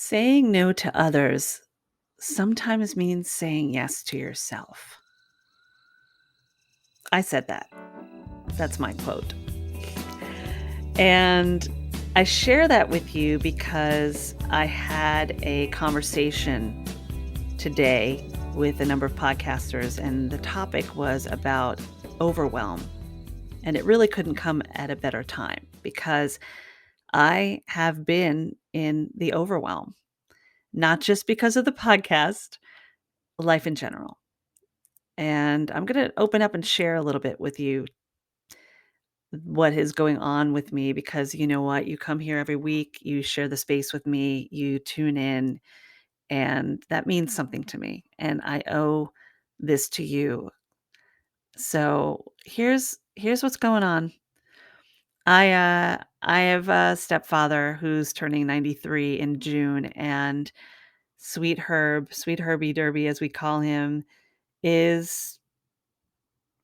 Saying no to others sometimes means saying yes to yourself. I said that. That's my quote. And I share that with you because I had a conversation today with a number of podcasters, and the topic was about overwhelm. And it really couldn't come at a better time because I have been in the overwhelm, not just because of the podcast, life in general. And I'm going to open up and share a little bit with you what is going on with me because you know what? You come here every week, you share the space with me, you tune in, and that means something to me. And I owe this to you. So here's what's going on. I have a stepfather who's turning 93 in June, and sweet Herbie Derby as we call him, is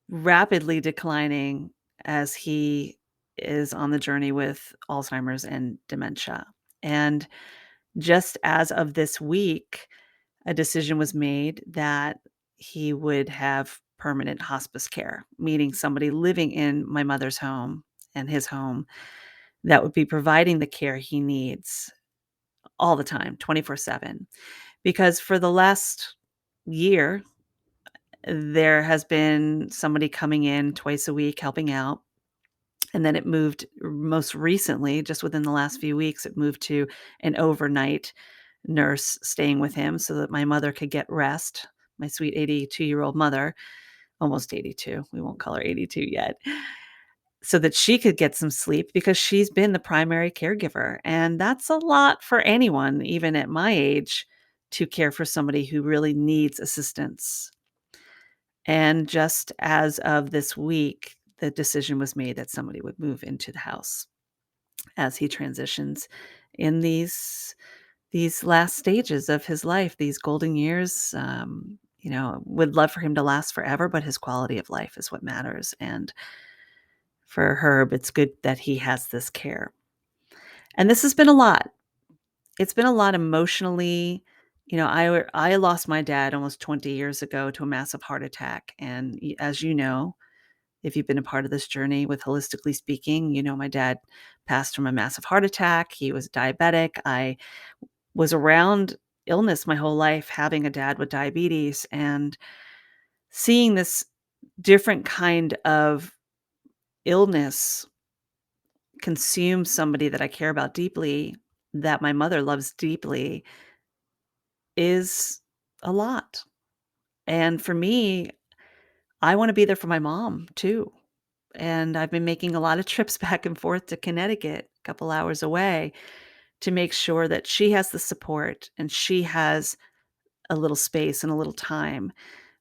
rapidly declining as he is on the journey with Alzheimer's and dementia. And just as of this week, a decision was made that he would have permanent hospice care, meaning somebody living in my mother's home and his home that would be providing the care he needs all the time, 24/7. Because for the last year, there has been somebody coming in twice a week helping out. And then it moved most recently, just within the last few weeks, it moved to an overnight nurse staying with him so that my mother could get rest. My sweet 82-year-old mother, almost 82. We won't call her 82 yet. So that she could get some sleep because she's been the primary caregiver. And that's a lot for anyone, even at my age, to care for somebody who really needs assistance. And just as of this week, the decision was made that somebody would move into the house as he transitions in these last stages of his life, these golden years. Would love for him to last forever, but his quality of life is what matters. And for Herb, it's good that he has this care. And this has been a lot. It's been a lot emotionally. I lost my dad almost 20 years ago to a massive heart attack. And as you know, if you've been a part of this journey with Holistically Speaking, my dad passed from a massive heart attack. He was diabetic. I was around illness my whole life, having a dad with diabetes and seeing this different kind of illness consume somebody that I care about deeply, that my mother loves deeply, is a lot. And for me, I want to be there for my mom too. And I've been making a lot of trips back and forth to Connecticut, a couple hours away, to make sure that she has the support and she has a little space and a little time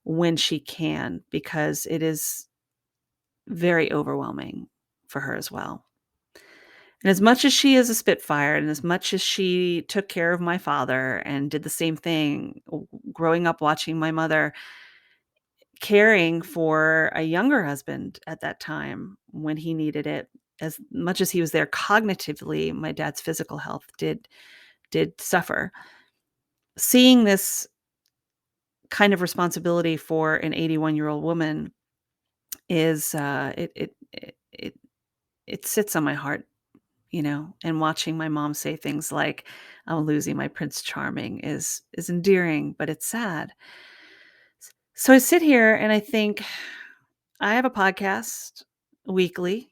when she can, because it is very overwhelming for her as well. And as much as she is a spitfire and as much as she took care of my father and did the same thing, growing up watching my mother caring for a younger husband at that time when he needed it, as much as he was there cognitively, my dad's physical health did suffer. Seeing this kind of responsibility for an 81-year-old woman is, it sits on my heart, and watching my mom say things like, "I'm losing my Prince Charming," is endearing, but it's sad. So I sit here and I think, I have a podcast weekly.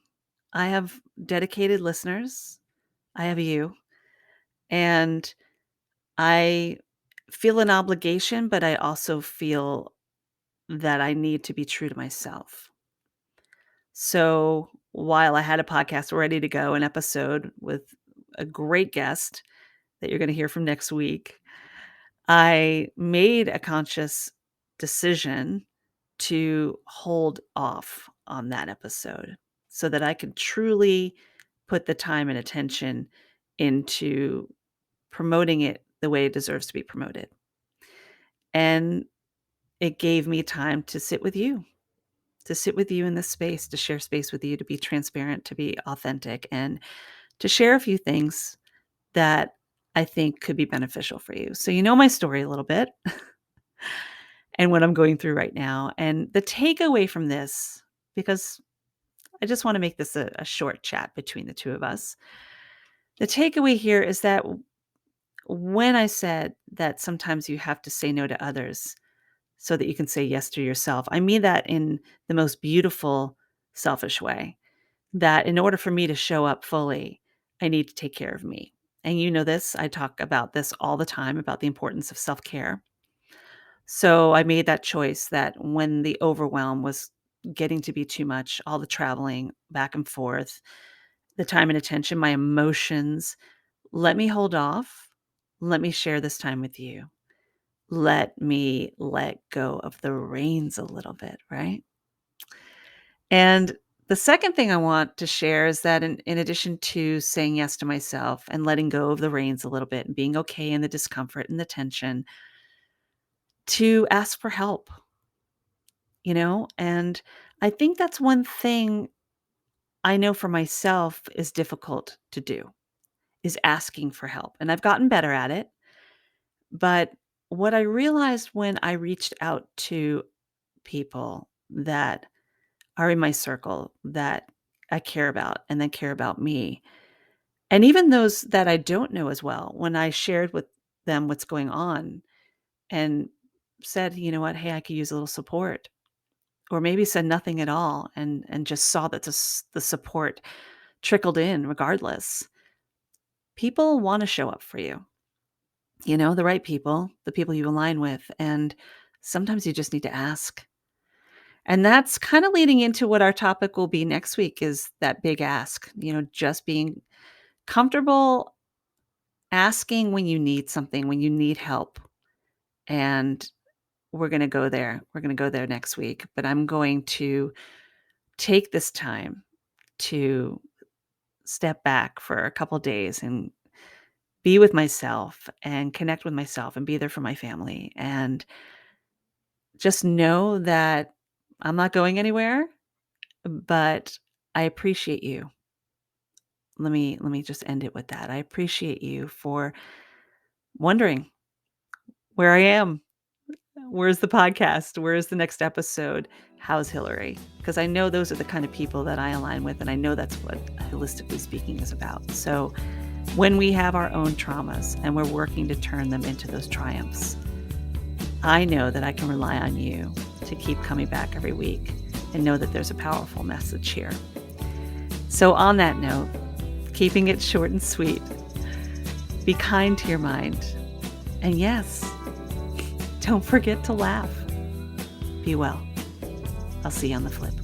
I have dedicated listeners. I have you. And I feel an obligation, but I also feel that I need to be true to myself. So while I had a podcast ready to go, an episode with a great guest that you're going to hear from next week, I made a conscious decision to hold off on that episode so that I could truly put the time and attention into promoting it the way it deserves to be promoted. And it gave me time to sit with you, in this space, to share space with you, to be transparent, to be authentic, and to share a few things that I think could be beneficial for you. So you know my story a little bit and what I'm going through right now. And the takeaway from this, because I just want to make this a short chat between the two of us. The takeaway here is that when I said that sometimes you have to say no to others so that you can say yes to yourself, I mean that in the most beautiful, selfish way. That in order for me to show up fully, I need to take care of me. And you know this, I talk about this all the time about the importance of self care. So I made that choice that when the overwhelm was getting to be too much, all the traveling back and forth, the time and attention, my emotions, let me hold off. Let me share this time with you. Let me let go of the reins a little bit, right? And the second thing I want to share is that in addition to saying yes to myself and letting go of the reins a little bit and being okay in the discomfort and the tension, to ask for help, and I think that's one thing I know for myself is difficult to do is asking for help. And I've gotten better at it. But what I realized when I reached out to people that are in my circle that I care about and that care about me, and even those that I don't know as well, when I shared with them what's going on and said, you know what, hey, I could use a little support, or maybe said nothing at all and just saw that the support trickled in regardless. People want to show up for you, the right people, the people you align with. And sometimes you just need to ask. And that's kind of leading into what our topic will be next week is that big ask, just being comfortable asking when you need something, when you need help. And we're going to go there. We're going to go there next week. But I'm going to take this time to step back for a couple days and be with myself and connect with myself and be there for my family and just know that I'm not going anywhere, but I appreciate you. Let me just end it with that. I appreciate you for wondering where I am. Where's the podcast? Where's the next episode? How's Hilary? Because I know those are the kind of people that I align with, and I know that's what Holistically Speaking is about. So when we have our own traumas and we're working to turn them into those triumphs, I know that I can rely on you to keep coming back every week and know that there's a powerful message here. So on that note, keeping it short and sweet, be kind to your mind. And yes, don't forget to laugh. Be well. I'll see you on the flip.